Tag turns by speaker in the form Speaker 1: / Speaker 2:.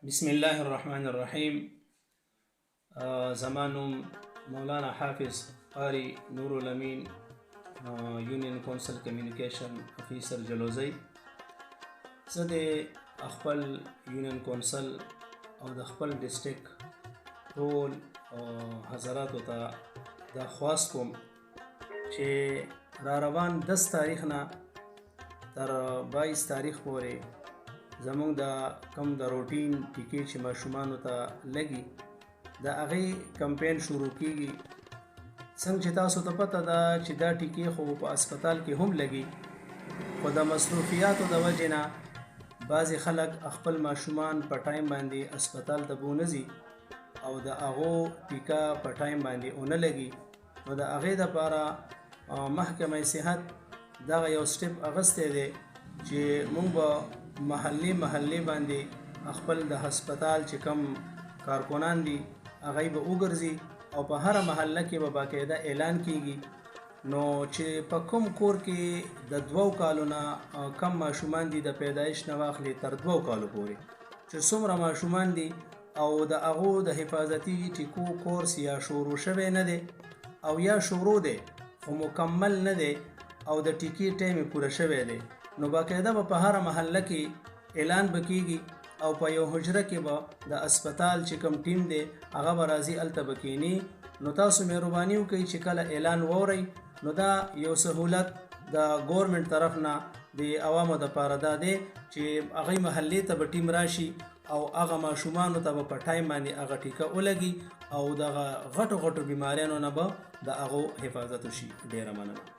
Speaker 1: بسم الله الرحمن الرحيم. زمانم مولانا حافظ قاری نور الامین، یونین کونسل کمیونیکیشن افیسر جلوزی. زه د خپل یونین کونسل او د خپل ډسټریکټ ټول حضراتو ته دا خواست کوم چې را روان 10 تاریخ نه تر 22 تاریخ پورې زمونږ د کم د روټین ټیکې چې ماشومانو ته لګي د هغې کمپین شروع کیږي. څنګه چې تاسو ته پته ده چې دا ټیکې خو په اسپتال کې هم لګي، خو د مصروفیاتو د وجې نه بعضې خلک خپل ماشومان په ټایم باندې اسپتال ته بونه ځي او د هغو ټیکه په ټایم باندې ونه لګي. نو د هغې دپاره محکمه صحت دغه یو سټپ اخیستی دی چې موږ به محلې باندې خپل د هسپتال چې کم کارکنان دي هغوی به وګرځي او په هره محله کې به باقاعده اعلان کیږي. نو چې په کوم کور کې د 2 کالو نه کم ماشومان دي د پیدایش نه واخلي تر 2 کالو پورې چې څومره ماشومان دي او د هغو د حفاظتي ټیکو کورس یا شروع شوی نه دی او یا شروع دی خو مکمل نه دی او د ټیکې ټایم یې پوره شوی دی، نو باقاعده به په هره محله کې اعلان به کیږي او په یو حجره کې به د اسپتال چې کوم ټیم دی هغه به راځي هلته به کینی. نو تاسو مهرباني وکړئ چې کله اعلان واورئ نو دا یو سهولت د ګورنمنټ طرف نه د عوامو دپاره دا دی چې هغې محلې ته به ټیم راشي او هغه ماشومانو ته به په ټایم باندې هغه ټیکه ولګي او دغه غټو بیماریانو نه به د هغو حفاظت وشي. ډېره مننه.